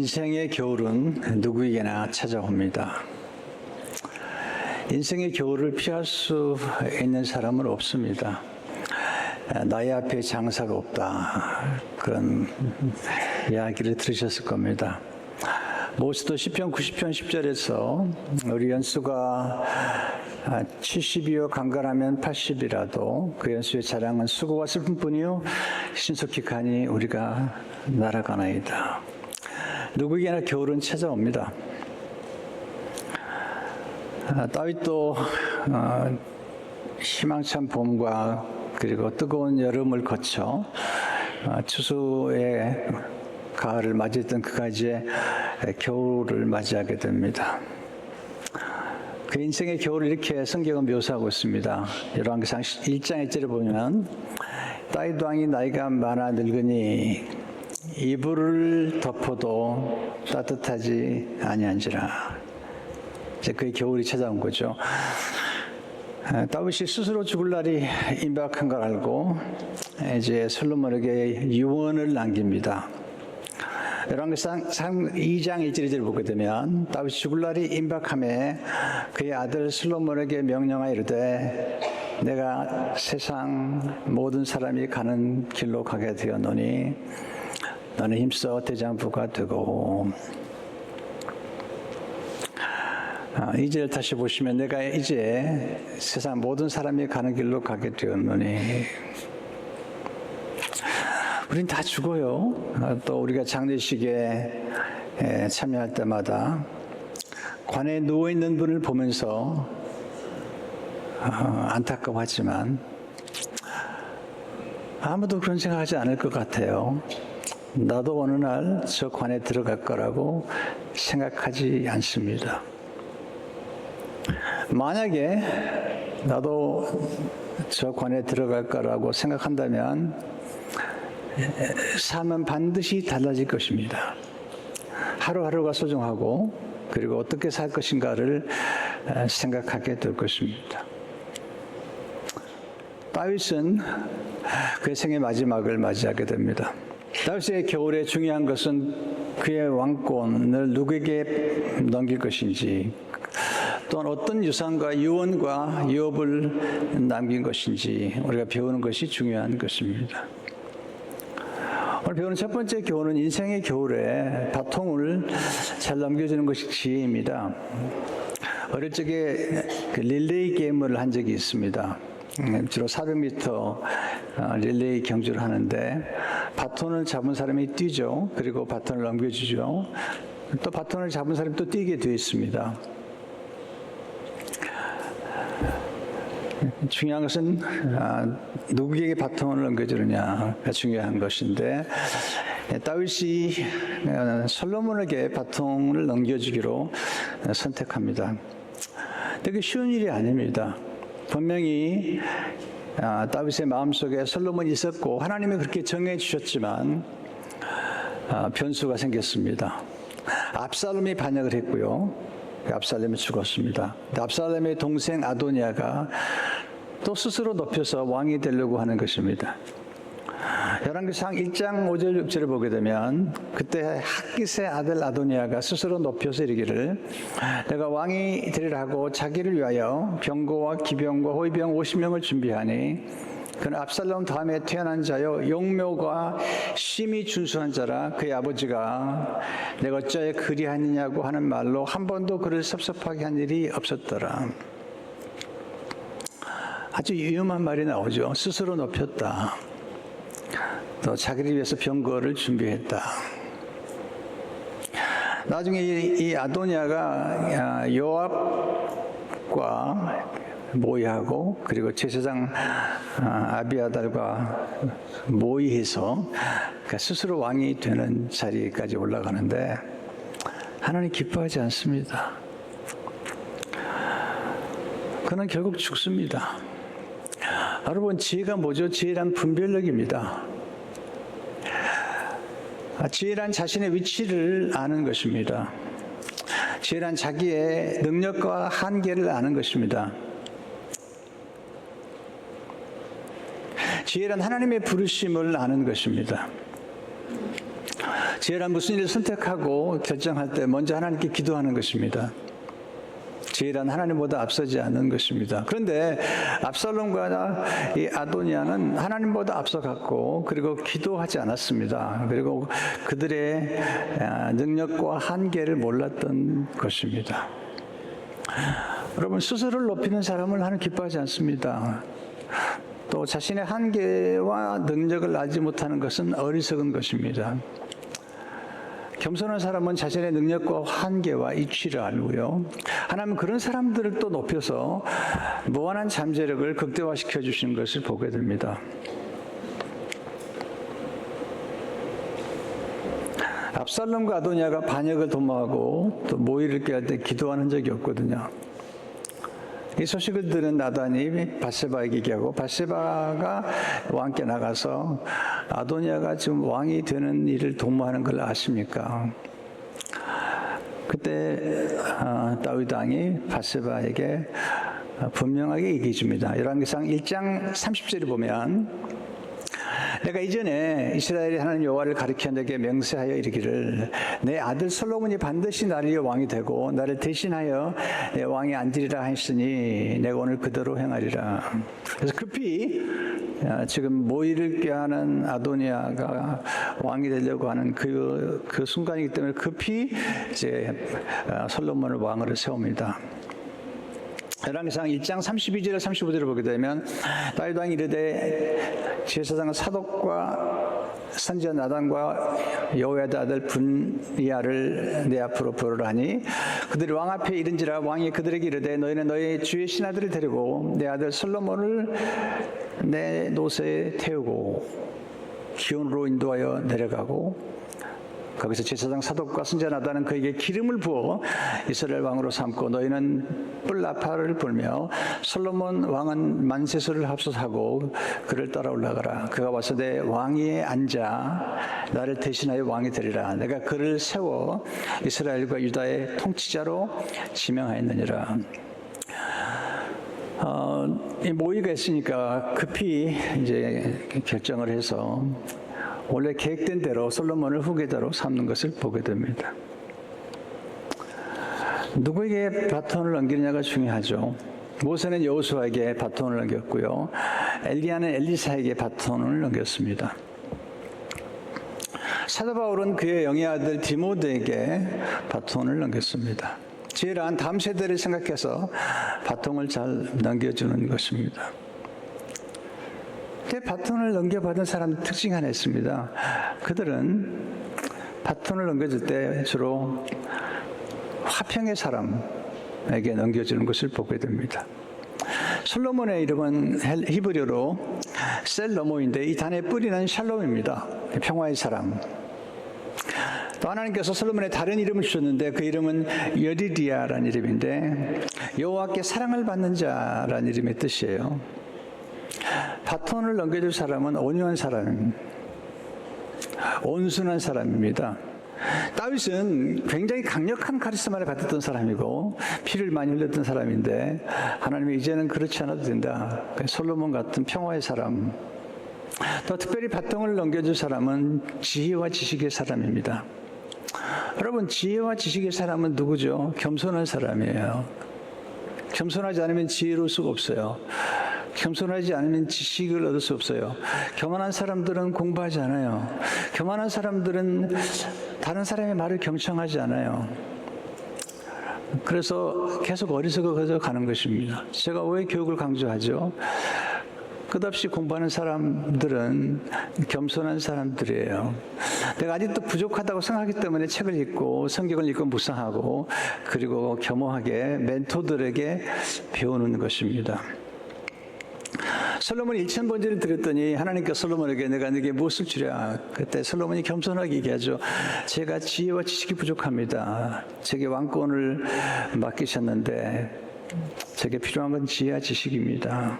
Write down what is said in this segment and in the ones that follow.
인생의 겨울은 누구에게나 찾아옵니다. 인생의 겨울을 피할 수 있는 사람은 없습니다. 나의 앞에 장사가 없다, 그런 이야기를 들으셨을 겁니다. 모세도 시편 90편 10절에서 우리 연수가 70이요 강건하면 80이라도 그 연수의 자랑은 수고와 슬픔뿐이요 신속히 가니 우리가 날아가나이다. 누구에게나 겨울은 찾아옵니다. 다윗도 희망찬 봄과 그리고 뜨거운 여름을 거쳐 추수의 가을을 맞이했던 그가 이제 겨울을 맞이하게 됩니다. 그 인생의 겨울을 이렇게 성경은 묘사하고 있습니다. 열왕기상 1장 1절에 보면 다윗 왕이 나이가 많아 늙으니 이불을 덮어도 따뜻하지 아니한지라. 이제 그의 겨울이 찾아온 거죠. 다윗이 스스로 죽을 날이 임박한 걸 알고 이제 솔로몬에게 유언을 남깁니다. 열왕기상 2장 1절을 보게 되면 다윗이 죽을 날이 임박함에 그의 아들 솔로몬에게 명령하여 이르되 내가 세상 모든 사람이 가는 길로 가게 되었노니 너는 힘써 대장부가 되고. 2절 다시 보시면 내가 이제 세상 모든 사람이 가는 길로 가게 되었노니. 우린 다 죽어요. 또 우리가 장례식에 참여할 때마다 관에 누워있는 분을 보면서 안타까워하지만 아무도 그런 생각하지 않을 것 같아요. 나도 어느 날 저 관에 들어갈 거라고 생각하지 않습니다. 만약에 나도 저 관에 들어갈 거라고 생각한다면 삶은 반드시 달라질 것입니다. 하루하루가 소중하고 그리고 어떻게 살 것인가를 생각하게 될 것입니다. 다윗은 그의 생의 마지막을 맞이하게 됩니다. 다윗의 겨울에 중요한 것은 그의 왕권을 누구에게 넘길 것인지, 또는 어떤 유산과 유언과 유업을 남긴 것인지 우리가 배우는 것이 중요한 것입니다. 오늘 배우는 첫 번째 교훈은 인생의 겨울에 바통을 잘 넘겨주는 것이 지혜입니다. 어릴 적에 릴레이 게임을 한 적이 있습니다. 주로 400m 릴레이 경주를 하는데 바톤을 잡은 사람이 뛰죠. 그리고 바톤을 넘겨주죠. 또 바톤을 잡은 사람이 또 뛰게 되어 있습니다. 중요한 것은 누구에게 바톤을 넘겨주느냐가 중요한 것인데 다윗이 솔로몬에게 바톤을 넘겨주기로 선택합니다. 되게 쉬운 일이 아닙니다. 분명히 다윗의 마음속에 솔로몬이 있었고 하나님이 그렇게 정해 주셨지만 변수가 생겼습니다. 압살롬이 반역을 했고요. 압살롬이 죽었습니다. 압살롬의 동생 아도니아가 또 스스로 높여서 왕이 되려고 하는 것입니다. 열왕기상 1장 5절 6절을 보게 되면 그때 핫깃의 아들 아도니아가 스스로 높여서 이르기를 내가 왕이 되리라 하고 자기를 위하여 병거와 기병과 호위병 50명을 준비하니 그는 압살롬 다음에 태어난 자요 용묘가 심히 준수한 자라 그의 아버지가 내가 어찌하여 그리하느냐고 하는 말로 한 번도 그를 섭섭하게 한 일이 없었더라. 아주 위험한 말이 나오죠. 스스로 높였다. 또 자기를 위해서 병거를 준비했다. 나중에 이 아도니아가 요압과 모의하고 그리고 제사장 아비아달과 모의해서 스스로 왕이 되는 자리까지 올라가는데 하나님 기뻐하지 않습니다. 그는 결국 죽습니다. 여러분, 지혜가 뭐죠? 지혜란 분별력입니다. 지혜란 자신의 위치를 아는 것입니다. 지혜란 자기의 능력과 한계를 아는 것입니다. 지혜란 하나님의 부르심을 아는 것입니다. 지혜란 무슨 일을 선택하고 결정할 때 먼저 하나님께 기도하는 것입니다. 지혜란 하나님보다 앞서지 않는 것입니다. 그런데 압살롬과 이 아도니아는 하나님보다 앞서갔고 그리고 기도하지 않았습니다. 그리고 그들의 능력과 한계를 몰랐던 것입니다. 여러분, 스스로를 높이는 사람을 하나님 기뻐하지 않습니다. 또 자신의 한계와 능력을 알지 못하는 것은 어리석은 것입니다. 겸손한 사람은 자신의 능력과 한계와 이치를 알고요. 하나님은 그런 사람들을 또 높여서 무한한 잠재력을 극대화시켜 주시는 것을 보게 됩니다. 압살롬과 아도니아가 반역을 도모하고 또 모의를 꾀할 때 기도하는 적이 없거든요. 이 소식을 들은 나단이 밧세바에게 얘기하고 바세바가 왕께 나가서 아도니아가 지금 왕이 되는 일을 도모하는 걸 아십니까? 그때 다윗 왕이 밧세바에게 분명하게 얘기해 줍니다. 열왕기상 1장 30절에 보면 내가 이전에 이스라엘의 하나님 여호와를 가리켜 내게 맹세하여 이르기를 내 아들 솔로몬이 반드시 나를 위해 왕이 되고 나를 대신하여 내 왕이 앉으리라 하였으니 내가 오늘 그대로 행하리라. 그래서 급히 지금 모의를 꾀하는 아도니아가 왕이 되려고 하는 그 순간이기 때문에 급히 이제 솔로몬을 왕으로 세웁니다. 열왕기상 1장 32절 35절을 보게 되면 다윗 왕이 이르되 제사장 사독과 선지자 나단과 여호야다 아들 분야를 내 앞으로 부르라니 그들이 왕 앞에 이른지라 왕이 그들에게 이르되 너희는 너희 주의 신하들을 데리고 내 아들 솔로몬을 내 노새에 태우고 기온으로 인도하여 내려가고 거기서 제사장 사독과 선지자 나단은 그에게 기름을 부어 이스라엘 왕으로 삼고 너희는 뿔나파를 불며 솔로몬 왕은 만세소를 합석하고 그를 따라 올라가라. 그가 와서 내 왕위에 앉아 나를 대신하여 왕이 되리라. 내가 그를 세워 이스라엘과 유다의 통치자로 지명하였느니라. 이 모의가 있으니까 급히 이제 결정을 해서 원래 계획된 대로 솔로몬을 후계자로 삼는 것을 보게 됩니다. 누구에게 바톤을 넘기느냐가 중요하죠. 모세는 여호수아에게 바톤을 넘겼고요. 엘리야는 엘리사에게 바톤을 넘겼습니다. 사도 바울은 그의 영의 아들 디모데에게 바톤을 넘겼습니다. 지혜란 다음 세대를 생각해서 바통을 잘 넘겨주는 것입니다. 바톤을 넘겨받은 사람의 특징이 하나 있습니다. 그들은 바톤을 넘겨줄 때 주로 화평의 사람에게 넘겨주는 것을 보게 됩니다. 솔로몬의 이름은 히브리어로 셀로모인데 이 단어의 뿌리는 샬롬입니다. 평화의 사람. 또 하나님께서 솔로몬의 다른 이름을 주셨는데 그 이름은 여리리아라는 이름인데 여호와께 사랑을 받는 자라는 이름의 뜻이에요. 바톤을 넘겨줄 사람은 온유한 사람, 온순한 사람입니다. 다윗은 굉장히 강력한 카리스마를 가졌던 사람이고 피를 많이 흘렸던 사람인데 하나님이 이제는 그렇지 않아도 된다. 솔로몬 같은 평화의 사람. 또 특별히 바통을 넘겨줄 사람은 지혜와 지식의 사람입니다. 여러분, 지혜와 지식의 사람은 누구죠? 겸손한 사람이에요. 겸손하지 않으면 지혜로울 수가 없어요. 겸손하지 않으면 지식을 얻을 수 없어요. 교만한 사람들은 공부하지 않아요. 교만한 사람들은 다른 사람의 말을 경청하지 않아요. 그래서 계속 어리석어져 가는 것입니다. 제가 왜 교육을 강조하죠? 끝없이 공부하는 사람들은 겸손한 사람들이에요. 내가 아직도 부족하다고 생각하기 때문에 책을 읽고 성경을 읽고 묵상하고 그리고 겸허하게 멘토들에게 배우는 것입니다. 솔로몬이 1000번제를 드렸더니 하나님께서 솔로몬에게 내가 네게 무엇을 주랴. 그때 솔로몬이 겸손하게 얘기하죠. 제가 지혜와 지식이 부족합니다. 제게 왕권을 맡기셨는데 제게 필요한 건 지혜와 지식입니다.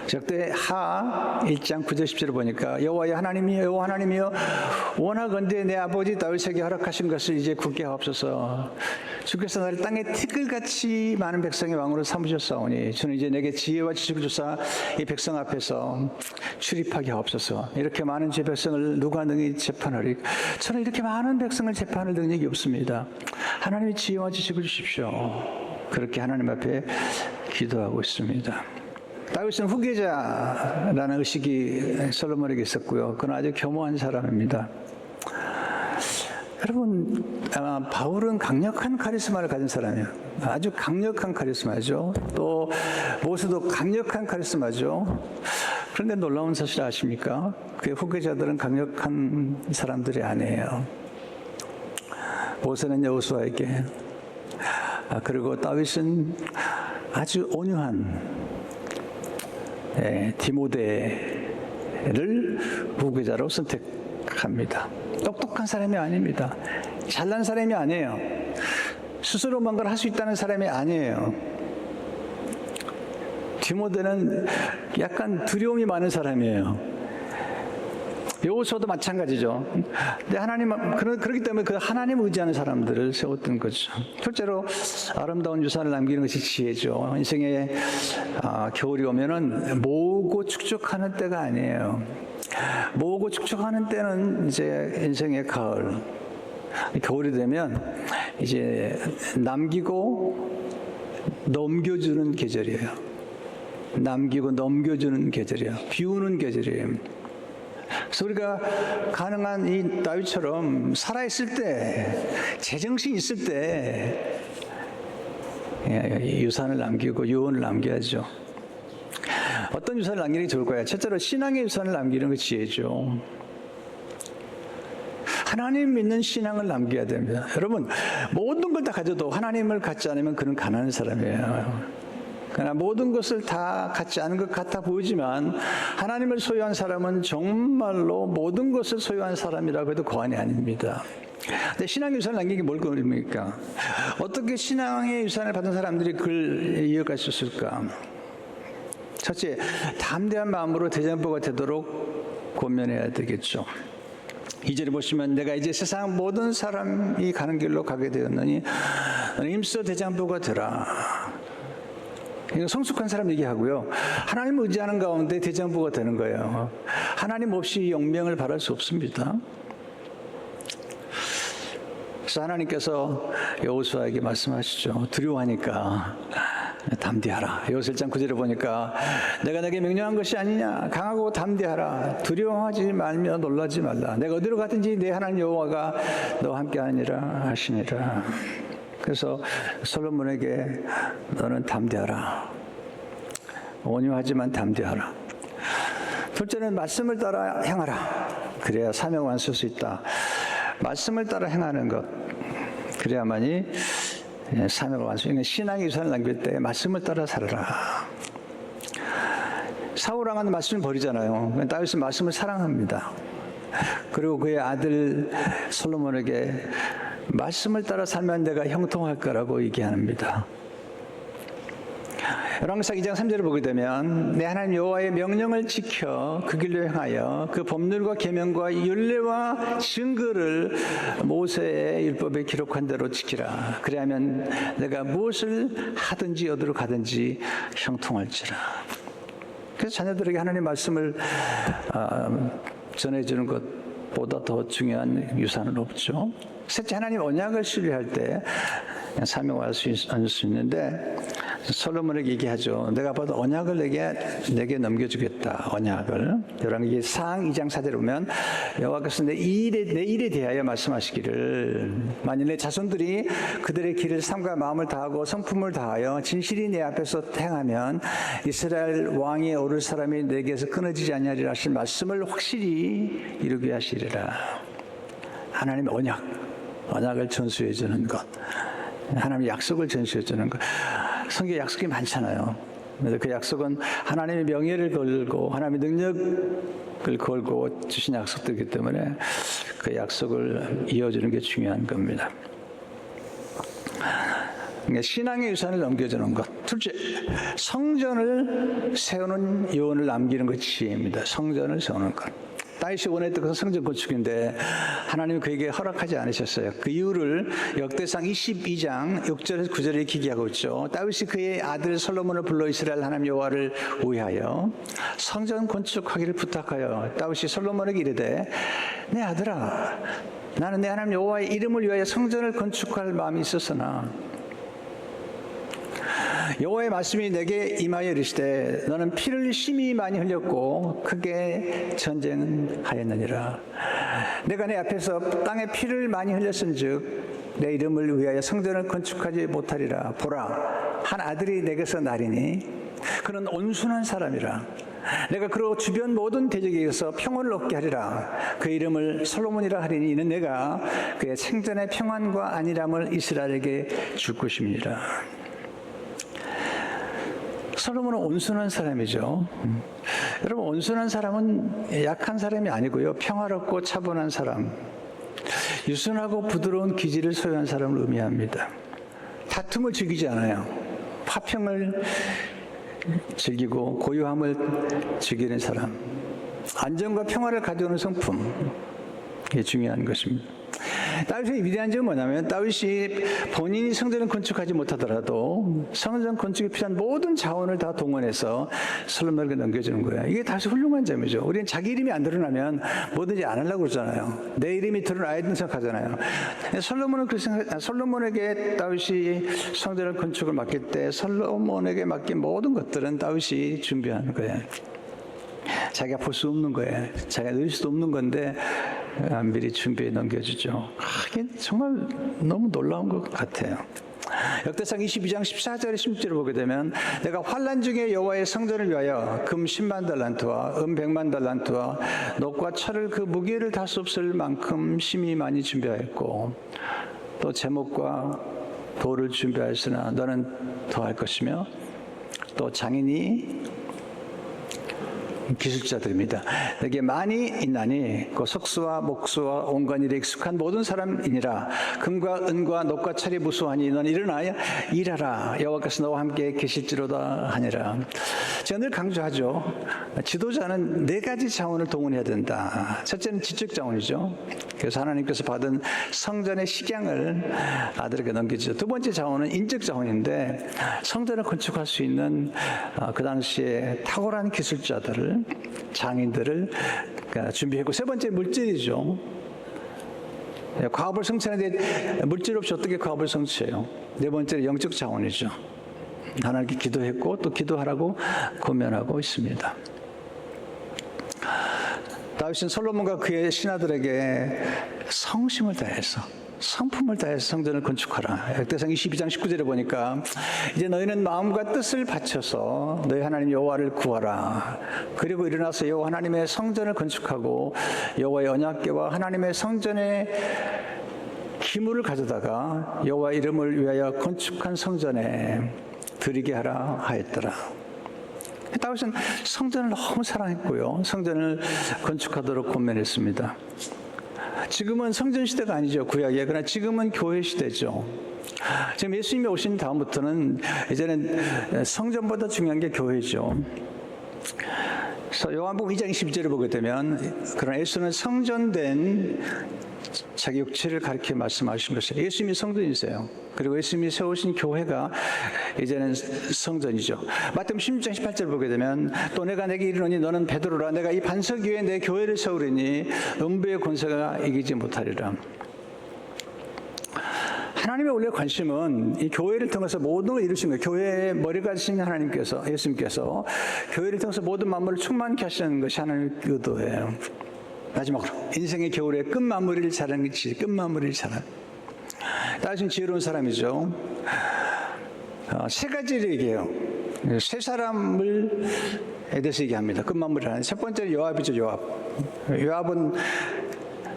적대하 1장 9절 10절을 보니까 여호와여 하나님이여 여호와 하나님이여 원하건대 내 아버지 다윗에게 허락하신 것을 이제 굳게 하옵소서. 주께서 나를 땅에 티끌같이 많은 백성의 왕으로 삼으셨사오니 저는 이제 내게 지혜와 지식을 주사 이 백성 앞에서 출입하게 하옵소서. 이렇게 많은 제 백성을 누가 능히 재판하리? 저는 이렇게 많은 백성을 재판할 능력이 없습니다. 하나님의 지혜와 지식을 주십시오. 그렇게 하나님 앞에 기도하고 있습니다. 다윗은 후계자라는 의식이 솔로몬에게 있었고요. 그는 아주 겸허한 사람입니다. 여러분, 바울은 강력한 카리스마를 가진 사람이에요. 아주 강력한 카리스마죠. 또 모세도 강력한 카리스마죠. 그런데 놀라운 사실 아십니까? 그의 후계자들은 강력한 사람들이 아니에요. 모세는 여호수아에게, 그리고 다윗은 아주 온유한 디모데를 후계자로 선택합니다. 똑똑한 사람이 아닙니다. 잘난 사람이 아니에요. 스스로 뭔가를 할 수 있다는 사람이 아니에요. 디모데는 약간 두려움이 많은 사람이에요. 여호수아도 마찬가지죠. 근데 그렇기 때문에 그 하나님 의지하는 사람들을 세웠던 거죠. 실제로 아름다운 유산을 남기는 것이 지혜죠. 인생에 겨울이 오면은 모으고 축적하는 때가 아니에요. 모으고 축적하는 때는 이제 인생의 가을. 겨울이 되면 이제 남기고 넘겨주는 계절이에요. 남기고 넘겨주는 계절이에요. 비우는 계절이에요. 그래서 우리가 가능한 이 다윗처럼 살아있을 때, 제정신 있을 때 유산을 남기고 유언을 남겨야죠. 어떤 유산을 남기는 게 좋을까요? 첫째로 신앙의 유산을 남기는 게 지혜죠. 하나님 믿는 신앙을 남겨야 됩니다. 여러분, 모든 걸 다 가져도 하나님을 갖지 않으면 그는 가난한 사람이에요. 그러나 모든 것을 다 갖지 않은 것 같아 보이지만 하나님을 소유한 사람은 정말로 모든 것을 소유한 사람이라고 해도 과언이 아닙니다. 근데 신앙의 유산을 남기는 게 뭘 의미입니까? 어떻게 신앙의 유산을 받은 사람들이 그걸 이어갈 수 있을까? 첫째, 담대한 마음으로 대장부가 되도록 권면해야 되겠죠. 2절에 보시면 내가 이제 세상 모든 사람이 가는 길로 가게 되었느니 임서 대장부가 되라. 이거 성숙한 사람 얘기하고요. 하나님 의지하는 가운데 대장부가 되는 거예요. 하나님 없이 영명을 바랄 수 없습니다. 그래서 하나님께서 여호수아에게 말씀하시죠. 두려워하니까 담대하라. 여호수아 1장 9절에 보니까 내가 내게 명령한 것이 아니냐. 강하고 담대하라. 두려워하지 말며 놀라지 말라. 내가 어디로 가든지 내 하나님 여호와가 너와 함께하니라 하시니라. 그래서 솔로몬에게 너는 담대하라. 온유하지만 담대하라. 둘째는 말씀을 따라 행하라. 그래야 사명 완수할 수 있다. 말씀을 따라 행하는 것. 그래야만이 사명을 완수해. 신앙의 유산을 남길 때 말씀을 따라 살아라. 사울 왕은 말씀을 버리잖아요. 다윗은 말씀을 사랑합니다. 그리고 그의 아들 솔로몬에게 말씀을 따라 살면 내가 형통할 거라고 얘기합니다. 열왕기상 2장 3절을 보게 되면 내 하나님 여호와의 명령을 지켜 그 길로 행하여 그 법률과 계명과 율례와 증거를 모세의 율법에 기록한 대로 지키라. 그래야면 내가 무엇을 하든지 어디로 가든지 형통할지라. 그래서 자녀들에게 하나님 말씀을 전해주는 것보다 더 중요한 유산은 없죠. 셋째, 하나님 언약을 신뢰할 때 사명할 수 있는데 솔로몬에게 얘기하죠. 내가 봐도 언약을 내게 넘겨주겠다. 언약을. 열왕기상 2장 4절에 보면 여호와께서 내 일에 대하여 말씀하시기를 만일 내 자손들이 그들의 길을 삶과 마음을 다하고 성품을 다하여 진실이 내 앞에서 행하면 이스라엘 왕이 오를 사람이 내게서 끊어지지 아니하리라 하신 말씀을 확실히 이루게 하시리라. 하나님의 언약을 전수해 주는 것. 하나님의 약속을 전수해 주는 것. 성경에 약속이 많잖아요. 그래서 그 약속은 하나님의 명예를 걸고 하나님의 능력을 걸고 주신 약속들이기 때문에 그 약속을 이어주는 게 중요한 겁니다. 신앙의 유산을 넘겨주는 것. 둘째, 성전을 세우는 요원을 남기는 것이 지혜입니다. 성전을 세우는 것. 다윗이 원했던 것은 성전 건축인데 하나님이 그에게 허락하지 않으셨어요. 그 이유를 역대상 22장 6절에서 9절에 이렇게 얘기하고 있죠. 다윗이 그의 아들 솔로몬을 불러 이스라엘 하나님 여호와를 위하여 성전 건축하기를 부탁하여 다윗이 솔로몬에게 이르되 내 아들아 나는 내 하나님 여호와의 이름을 위하여 성전을 건축할 마음이 있었으나 여호와의 말씀이 내게 임하여 이르시되 너는 피를 심히 많이 흘렸고 크게 전쟁하였느니라. 내가 내 앞에서 땅에 피를 많이 흘렸은즉 내 이름을 위하여 성전을 건축하지 못하리라. 보라, 한 아들이 내게서 나리니 그는 온순한 사람이라. 내가 그로 주변 모든 대적에게서 평온을 얻게 하리라. 그 이름을 솔로몬이라 하리니 이는 내가 그의 생전의 평안과 안일함을 이스라엘에게 줄 것임이니라. 솔로몬은 온순한 사람이죠. 여러분, 온순한 사람은 약한 사람이 아니고요. 평화롭고 차분한 사람, 유순하고 부드러운 기질을 소유한 사람을 의미합니다. 다툼을 즐기지 않아요. 화평을 즐기고 고요함을 즐기는 사람, 안정과 평화를 가져오는 성품, 이게 중요한 것입니다. 다윗의 위대한 점은 뭐냐면 다윗이 본인이 성전을 건축하지 못하더라도 성전 건축에 필요한 모든 자원을 다 동원해서 솔로몬에게 넘겨주는 거예요. 이게 다윗의 훌륭한 점이죠. 우리는 자기 이름이 안 드러나면 뭐든지 안 하려고 그러잖아요. 내 이름이 드러나야 된다고 생각하잖아요. 솔로몬에게 다윗이 성전을 건축을 맡길 때 솔로몬에게 맡긴 모든 것들은 다윗이 준비하는 거예요. 자기가 볼 수 없는 거예요. 자기가 누릴 수도 없는 건데 미리 준비해 넘겨주죠. 이게 정말 너무 놀라운 것 같아요. 역대상 22장 14절의 16절을 보게 되면 내가 환난 중에 여호와의 성전을 위하여 금 10만 달란트와 은 100만 달란트와 녹과 철을 그 무게를 다 수 없을 만큼 심히 많이 준비하였고 또 제목과 돌을 준비하였으나 너는 더할 것이며 또 장인이 기술자들입니다. 내게 많이 있나니 그 석수와 목수와 온갖 일에 익숙한 모든 사람이니라. 금과 은과 녹과 철이 무수하니 너는 일어나 일하라. 여호와께서 너와 함께 계실지로다 하니라. 제가 늘 강조하죠. 지도자는 4가지 자원을 동원해야 된다. 첫째는 지적 자원이죠. 그래서 하나님께서 받은 성전의 식양을 아들에게 넘기죠. 두 번째 자원은 인적 자원인데 성전을 건축할 수 있는 그 당시에 탁월한 기술자들을 장인들을 준비했고 세 번째 물질이죠. 과업을 성취하는데 물질 없이 어떻게 과업을 성취해요? 네 번째는 영적 자원이죠. 하나님께 기도했고 또 기도하라고 권면하고 있습니다. 다윗은 솔로몬과 그의 신하들에게 성심을 다해서 성품을 다해서 성전을 건축하라. 역대상 22장 19절에 보니까 이제 너희는 마음과 뜻을 바쳐서 너희 하나님 여호와를 구하라. 그리고 일어나서 여호와 하나님의 성전을 건축하고 여호와의 언약궤와 하나님의 성전의 기물을 가져다가 여호와 이름을 위하여 건축한 성전에 드리게 하라 하였더라. 다윗은 성전을 너무 사랑했고요. 성전을 건축하도록 권면했습니다. 지금은 성전 시대가 아니죠. 구약에. 그러나 지금은 교회 시대죠. 지금 예수님이 오신 다음부터는 이제는 성전보다 중요한 게 교회죠. 그래서 요한복음 2장 22절을 보게 되면 그러나 예수는 성전된 자기 육체를 가리켜 말씀하신 것이에요. 예수님이 성전이세요. 그리고 예수님이 세우신 교회가 이제는 성전이죠. 마태복음 16장 18절 보게 되면 또 내가 내게 이르노니 너는 베드로라. 내가 이 반석 위에 내 교회를 세우리니 음부의 권세가 이기지 못하리라. 하나님의 원래 관심은 이 교회를 통해서 모든 걸 이루신 거예요. 교회의 머리가 되신 하나님께서, 예수님께서 교회를 통해서 모든 만물을 충만케 하시는 것이 하나님의 의도예요. 마지막으로 인생의 겨울에 끝마무리를 잘하는 것이 끝마무리를 잘하는. 다윗은 지혜로운 사람이죠. 세 가지를 얘기해요. 세 사람을 대해서 얘기합니다. 끝마무리를 하는. 첫 번째는 요압이죠. 요압은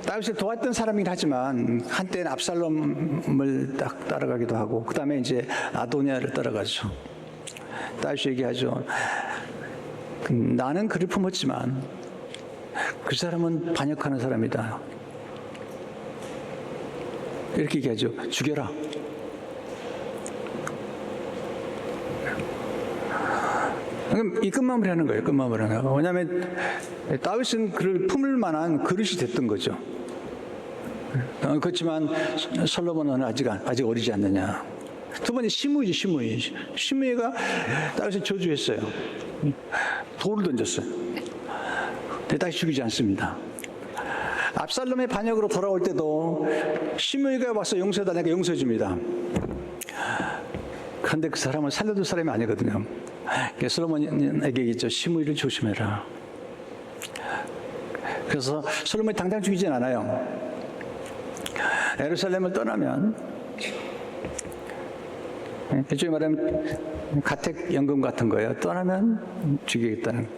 다윗을 도왔던 사람이긴 하지만 한때는 압살롬을 딱 따라가기도 하고 그 다음에 이제 아도니아를 따라가죠. 다윗이 얘기하죠. 나는 그를 품었지만 그 사람은 반역하는 사람이다. 이렇게 얘기하죠. 죽여라. 그럼 이 끝마무리 하는 거예요. 끝마무리 하는 거예요. 왜냐하면 다윗은 그를 품을 만한 그릇이 됐던 거죠. 그렇지만 솔로몬은 아직 어리지 않느냐. 두 번째 시므이지, 시므이. 시므이가 다윗을 저주했어요. 돌을 던졌어요. 근데 다시 죽이지 않습니다. 압살롬의 반역으로 돌아올 때도 시므이가 와서 용서해달라니까 용서해 줍니다. 그런데 그 사람은 살려둘 사람이 아니거든요. 솔로몬에게 얘기했죠. 시므이를 조심해라. 그래서 솔로몬이 당장 죽이진 않아요. 예루살렘을 떠나면 일종의 말하면 가택연금 같은 거예요. 떠나면 죽이겠다는.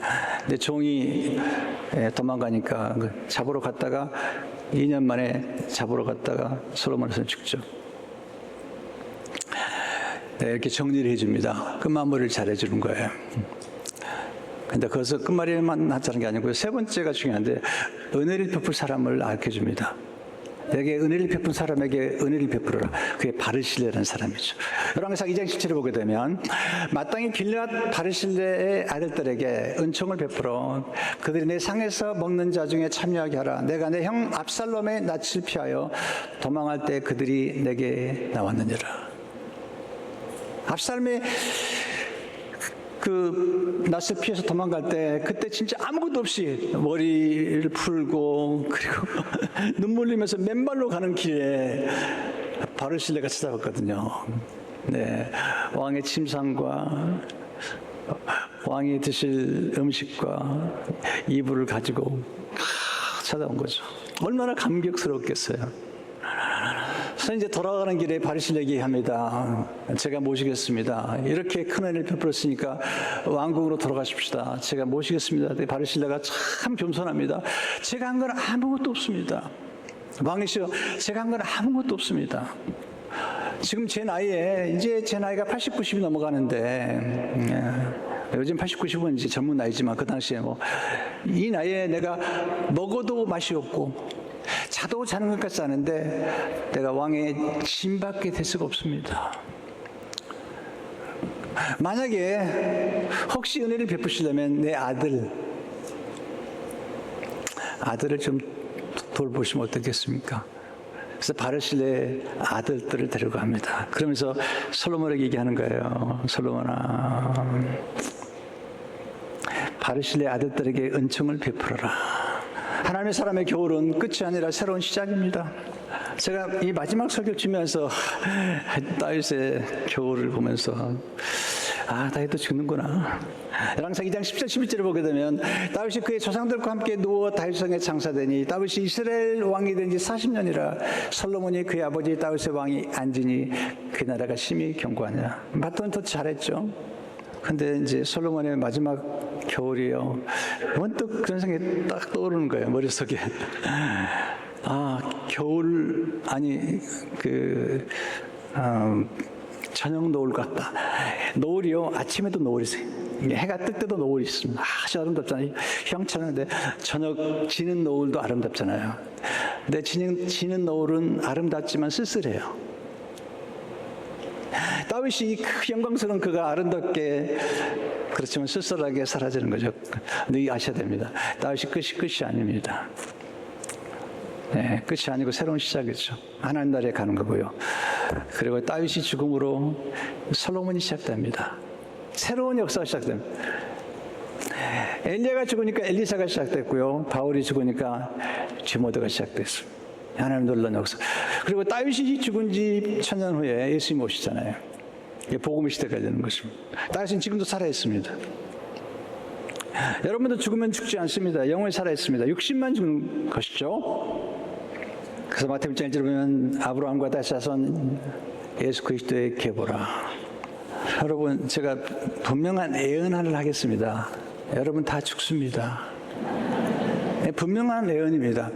근데 종이 도망가니까 잡으러 갔다가 2년 만에 잡으러 갔다가 솔로몬에서 죽죠. 네, 이렇게 정리를 해줍니다. 끝마무리를 잘해주는 거예요. 근데 거기서 끝마무리만 하자는 게 아니고요. 세 번째가 중요한데 은혜를 베풀 사람을 알려줍니다. 내게 은혜를 베푼 사람에게 은혜를 베풀어라. 그게 바르실레라는 사람이죠. 열왕기상 2장 17을 보게 되면 마땅히 길앗 바르실레의 아들들에게 은총을 베풀어 그들이 내 상에서 먹는 자 중에 참여하게 하라. 내가 내 형 압살롬의 낯을 피하여 도망할 때 그들이 내게 나왔느니라. 압살롬의 그 낯을 피해서 도망갈 때 그때 진짜 아무것도 없이 머리를 풀고 그리고 눈물 흘리면서 맨발로 가는 길에 바르실레가 찾아왔거든요. 네, 왕의 침상과 왕이 드실 음식과 이불을 가지고 찾아온 거죠. 얼마나 감격스럽겠어요. 그래서 이제 돌아가는 길에 바르실레에게 얘기합니다. 제가 모시겠습니다. 이렇게 큰 은혜를 베풀었으니까 왕궁으로 돌아가십시다. 제가 모시겠습니다. 바르실레가 참 겸손합니다. 제가 한 건 아무것도 없습니다. 왕이시여, 제가 한 건 아무것도 없습니다. 지금 제 나이에 이제 제 나이가 80, 90이 넘어가는데 요즘 80, 90은 이제 젊은 나이지만 그 당시에 이 나이에 내가 먹어도 맛이 없고 자도 자는 것 같지 않은데 내가 왕의 짐밖에 될 수가 없습니다. 만약에 혹시 은혜를 베푸시려면 내 아들을 좀 돌보시면 어떻겠습니까? 그래서 바르실레 아들들을 데려갑니다. 그러면서 솔로몬에게 얘기하는 거예요. 솔로몬아, 바르실레 아들들에게 은총을 베풀어라. 하나님의 사람의 겨울은 끝이 아니라 새로운 시작입니다. 제가 이 마지막 설교를 치면서 다윗의 겨울을 보면서 다윗도 죽는구나. 열왕기상 2장 10절 11절을 보게 되면 다윗이 그의 조상들과 함께 누워 다윗성에 장사되니 다윗이 이스라엘 왕이 된 지 40년이라 솔로몬이 그의 아버지 다윗의 왕이 앉으니 그 나라가 심히 견고하니라. 바톤은 더 잘했죠. 근데 이제 솔로몬의 마지막 겨울이요. 문득 그런 생각이 딱 떠오르는 거예요. 머릿속에. 겨울, 아니, 저녁 노을 같다. 노을이요. 아침에도 노을이 있어요. 해가 뜰 때도 노을이 있습니다. 아주 아름답잖아요. 휘황찬란한데 저녁 지는 노을도 아름답잖아요. 근데 지는 노을은 아름답지만 쓸쓸해요. 다윗이 그 영광스러운 그가 아름답게 그렇지만 쓸쓸하게 사라지는 거죠. 너희 아셔야 됩니다. 다윗이 끝이 아닙니다. 네, 끝이 아니고 새로운 시작이죠. 하나님 나라에 가는 거고요. 그리고 다윗이 죽음으로 솔로몬이 시작됩니다. 새로운 역사가 시작됩니다. 엘리야가 죽으니까 엘리사가 시작됐고요. 바울이 죽으니까 디모데가 시작됐습니다. 하나님 놀라운 역사. 그리고 다윗이 죽은 지 1000년 후에 예수님이 오시잖아요. 복음의 시대가 되는 것입니다. 다윗은 지금도 살아있습니다. 여러분도 죽으면 죽지 않습니다. 영원히 살아있습니다. 60만 죽는 것이죠. 그래서 마태복음 1장을 보면 아브라함과 다시 자손 예수 그리스도의 계보라. 여러분, 제가 분명한 예언을 하겠습니다. 여러분 다 죽습니다. 분명한 예언입니다.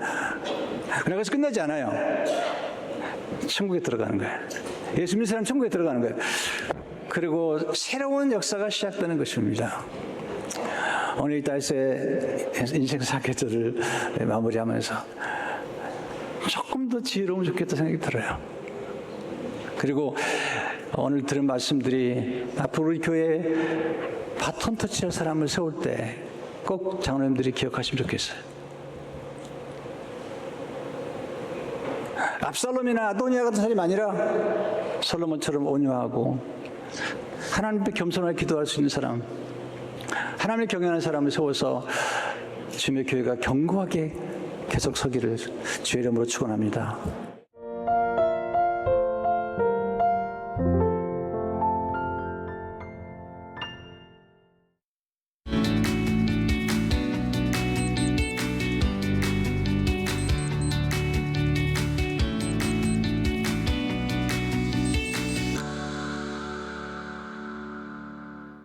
그래서 끝나지 않아요. 천국에 들어가는 거예요. 예수 믿는 사람 천국에 들어가는 거예요. 그리고 새로운 역사가 시작되는 것입니다. 오늘 이 다윗의 인생 사계절을 마무리하면서 조금 더 지혜로우면 좋겠다 생각이 들어요. 그리고 오늘 들은 말씀들이 앞으로 우리 교회에 바톤 터치할 사람을 세울 때 꼭 장로님들이 기억하시면 좋겠어요. 압살롬이나 아도니아 같은 사람이 아니라 솔로몬처럼 온유하고 하나님 앞에 겸손하게 기도할 수 있는 사람, 하나님을 경외하는 사람을 세워서 주님의 교회가 견고하게 계속 서기를 주의 이름으로 축원합니다.